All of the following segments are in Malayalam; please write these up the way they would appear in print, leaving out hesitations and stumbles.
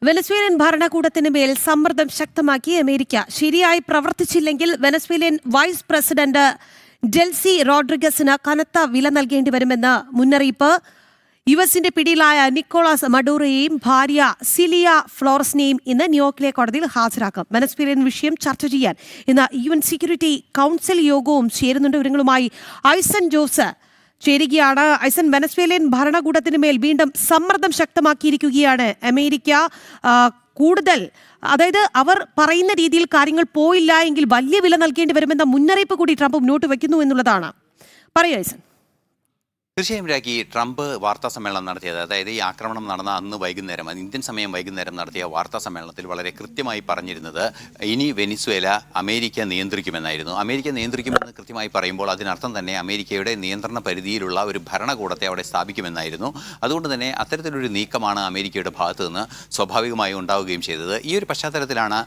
വെനസ്വേലിയൻ ഭരണകൂടത്തിന് മേൽ സമ്മർദ്ദം ശക്തമാക്കി അമേരിക്ക. ശരിയായി പ്രവർത്തിച്ചില്ലെങ്കിൽ വെനസ്വേലിയൻ വൈസ് പ്രസിഡന്റ് ഡെൽസി റോഡ്രിഗസിന് കനത്ത വില നൽകേണ്ടി വരുമെന്ന് മുന്നറിയിപ്പ്. യുഎസിന്റെ പിടിയിലായ നിക്കോളാസ് മഡൂറോയെയും ഭാര്യ സിലിയ ഫ്ലോറസിനെയും ഇന്ന് ന്യൂയോർക്കിലെ കോടതിയിൽ ഹാജരാക്കും. വെനസ്വേലിയൻ വിഷയം ചർച്ച ചെയ്യാൻ ഇന്ന് UN സെക്യൂരിറ്റി കൗൺസിൽ യോഗവും ചേരുന്നുണ്ട്. വിവരങ്ങളുമായി ഐസൻ ജോസ് ചേരുകയാണ്. ഐസൻ, വെനസ്വേലിയൻ ഭരണകൂടത്തിന് മേൽ വീണ്ടും സമ്മർദ്ദം ശക്തമാക്കിയിരിക്കുകയാണ് അമേരിക്ക. കൂടുതൽ, അതായത് അവർ പറയുന്ന രീതിയിൽ കാര്യങ്ങൾ പോയില്ല എങ്കിൽ വലിയ വില നൽകേണ്ടി വരുമെന്ന മുന്നറിയിപ്പ് കൂടി ട്രംപ് മുന്നോട്ട് വയ്ക്കുന്നു എന്നുള്ളതാണ്. പറയൂ ഐസൻ. തീർച്ചയായും രാഖി, ട്രംപ് വാർത്താ സമ്മേളനം നടത്തിയത്, അതായത് ഈ ആക്രമണം നടന്ന അന്ന് വൈകുന്നേരം, ഇന്ത്യൻ സമയം വൈകുന്നേരം നടത്തിയ വാർത്താ സമ്മേളനത്തിൽ വളരെ കൃത്യമായി പറഞ്ഞിരുന്നത് ഇനി വെനിസ്വേല അമേരിക്ക നിയന്ത്രിക്കുമെന്നായിരുന്നു. അമേരിക്ക നിയന്ത്രിക്കുമെന്ന് കൃത്യമായി പറയുമ്പോൾ അതിനർത്ഥം തന്നെ അമേരിക്കയുടെ നിയന്ത്രണ പരിധിയിലുള്ള ഒരു ഭരണകൂടത്തെ അവിടെ സ്ഥാപിക്കുമെന്നായിരുന്നു. അതുകൊണ്ട് തന്നെ അത്തരത്തിലൊരു നീക്കമാണ് അമേരിക്കയുടെ ഭാഗത്തു നിന്ന് സ്വാഭാവികമായി ഉണ്ടാവുകയും ചെയ്തത്. ഈ ഒരു പശ്ചാത്തലത്തിലാണ്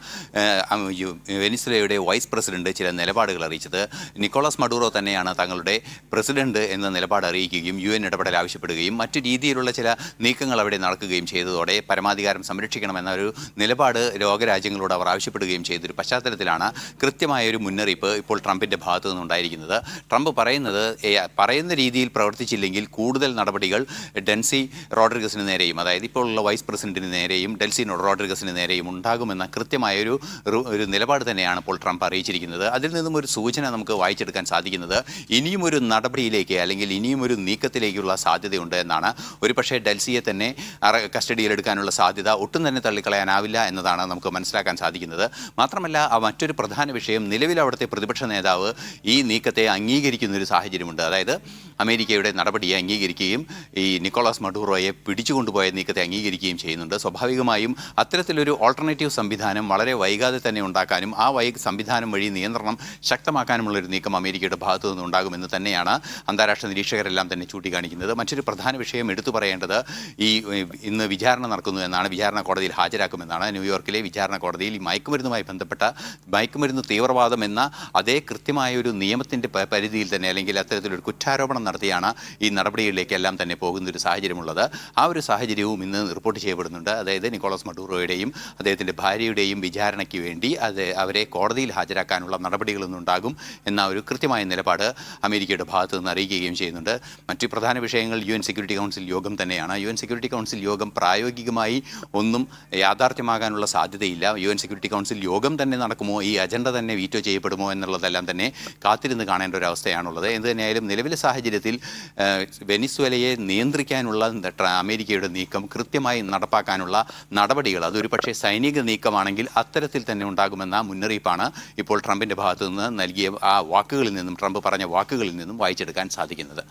വെനിസ്വേലയുടെ വൈസ് പ്രസിഡന്റ് ചില നിലപാടുകൾ അറിയിച്ചത്. നിക്കോളാസ് മഡൂറോ തന്നെയാണ് തങ്ങളുടെ പ്രസിഡന്റ് എന്ന നിലപാട് അറിയിക്കുകയും UN ഇടപെടൽ ആവശ്യപ്പെടുകയും മറ്റു രീതിയിലുള്ള ചില നീക്കങ്ങൾ അവിടെ നടക്കുകയും ചെയ്തതോടെ പരമാധികാരം സംരക്ഷിക്കണമെന്ന ഒരു നിലപാട് ലോകരാജ്യങ്ങളോട് അവർ ആവശ്യപ്പെടുകയും ചെയ്തൊരു പശ്ചാത്തലത്തിലാണ് കൃത്യമായൊരു മുന്നറിയിപ്പ് ഇപ്പോൾ ട്രംപിൻ്റെ ഭാഗത്തു നിന്നുണ്ടായിരിക്കുന്നത്. ട്രംപ് പറയുന്ന രീതിയിൽ പ്രവർത്തിച്ചില്ലെങ്കിൽ കൂടുതൽ നടപടികൾ ഡെൽസി റോഡ്രിഗസിന് നേരെയും, അതായത് ഇപ്പോൾ ഉള്ള വൈസ് പ്രസിഡന്റിന് നേരെയും ഡെൽസി റോഡ്രിഗസിന് നേരെയും ഉണ്ടാകുമെന്ന കൃത്യമായൊരു നിലപാട് തന്നെയാണ് ഇപ്പോൾ ട്രംപ് അറിയിച്ചിരിക്കുന്നത്. അതിൽ നിന്നും ഒരു സൂചന നമുക്ക് വായിച്ചെടുക്കാൻ സാധിക്കുന്നത് ഇനിയും ഒരു നടപടിയിലേക്ക് അല്ലെങ്കിൽ ഇനിയും ഒരു നീക്കത്തിലേക്കുള്ള സാധ്യതയുണ്ട് എന്നാണ്. ഒരുപക്ഷേ ഡെൽസിയെ തന്നെ കസ്റ്റഡിയിലെടുക്കാനുള്ള സാധ്യത ഒട്ടും തന്നെ തള്ളിക്കളയാനാവില്ല എന്നതാണ് നമുക്ക് മനസ്സിലാക്കാൻ സാധിക്കുന്നത്. മാത്രമല്ല മറ്റൊരു പ്രധാന വിഷയം, നിലവിൽ അവിടുത്തെ പ്രതിപക്ഷ നേതാവ് ഈ നീക്കത്തെ അംഗീകരിക്കുന്നൊരു സാഹചര്യമുണ്ട്. അതായത് അമേരിക്കയുടെ നടപടിയെ അംഗീകരിക്കുകയും ഈ നിക്കോളാസ് മഡൂറോയെ പിടിച്ചുകൊണ്ടുപോയ നീക്കത്തെ അംഗീകരിക്കുകയും ചെയ്യുന്നുണ്ട്. സ്വാഭാവികമായും അത്തരത്തിലൊരു ഓൾട്ടർനേറ്റീവ് സംവിധാനം വളരെ വൈകാതെ തന്നെ ഉണ്ടാക്കാനും ആ സംവിധാനം വഴി നിയന്ത്രണം ശക്തമാക്കാനുമുള്ളൊരു നീക്കം അമേരിക്കയുടെ ഭാഗത്തു നിന്നുണ്ടാകുമെന്ന് തന്നെയാണ് അന്താരാഷ്ട്ര നിരീക്ഷകരെല്ലാം തന്നെ ചൂണ്ടിക്കാണിക്കുന്നത്. മറ്റൊരു പ്രധാന വിഷയം എടുത്തു പറയേണ്ടത് ഇന്ന് വിചാരണ നടക്കുന്നു എന്നാണ്. വിചാരണ കോടതിയിൽ ഹാജരാക്കുമെന്നാണ്. ന്യൂയോർക്കിലെ വിചാരണ കോടതിയിൽ ഈ മയക്കുമരുന്നുമായി ബന്ധപ്പെട്ട മയക്കുമരുന്ന് തീവ്രവാദം എന്ന അതേ കൃത്യമായ ഒരു നിയമത്തിൻ്റെ പരിധിയിൽ തന്നെ അല്ലെങ്കിൽ അത്തരത്തിലൊരു കുറ്റാരോപണം നടത്തിയാണ് ഈ നടപടികളിലേക്കെല്ലാം തന്നെ പോകുന്നൊരു സാഹചര്യമുള്ളത്. ആ ഒരു സാഹചര്യവും ഇന്ന് റിപ്പോർട്ട് ചെയ്യപ്പെടുന്നുണ്ട്. അതായത് നിക്കോളാസ് മഡൂറോയുടെയും അദ്ദേഹത്തിൻ്റെ ഭാര്യയുടെയും വിചാരണയ്ക്ക് വേണ്ടി അവരെ കോടതിയിൽ ഹാജരാക്കാനുള്ള നടപടികളൊന്നുണ്ടാകും എന്ന ഒരു കൃത്യമായ നിലപാട് അമേരിക്കയുടെ ഭാഗത്തു നിന്ന് അറിയിക്കുകയും ചെയ്യുന്നുണ്ട്. മറ്റു പ്രധാന വിഷയങ്ങൾ UN സെക്യൂരിറ്റി കൗൺസിൽ യോഗം തന്നെയാണ്. UN സെക്യൂരിറ്റി കൗൺസിൽ യോഗം പ്രായോഗികമായി ഒന്നും യാഥാർത്ഥ്യമാകാനുള്ള സാധ്യതയില്ല. UN സെക്യൂരിറ്റി കൗൺസിൽ യോഗം തന്നെ നടക്കുമോ, ഈ അജണ്ട തന്നെ വീറ്റോ ചെയ്യപ്പെടുമോ എന്നുള്ളതെല്ലാം തന്നെ കാത്തിരുന്ന് കാണേണ്ട ഒരു അവസ്ഥയാണുള്ളത്. എന്ത് തന്നെയായാലും നിലവിലെ സാഹചര്യത്തിൽ വെനിസ്വേലയെ നിയന്ത്രിക്കാനുള്ള അമേരിക്കയുടെ നീക്കം കൃത്യമായി നടപ്പാക്കാനുള്ള നടപടികൾ അതൊരു പക്ഷേ സൈനിക നീക്കമാണെങ്കിൽ അത്തരത്തിൽ തന്നെ ഉണ്ടാകുമെന്ന മുന്നറിയിപ്പാണ് ഇപ്പോൾ ട്രംപിൻ്റെ ഭാഗത്തു നിന്ന് നൽകിയ ആ വാക്കുകളിൽ നിന്നും, ട്രംപ് പറഞ്ഞ വാക്കുകളിൽ നിന്നും വായിച്ചെടുക്കാൻ സാധിക്കുന്നത്.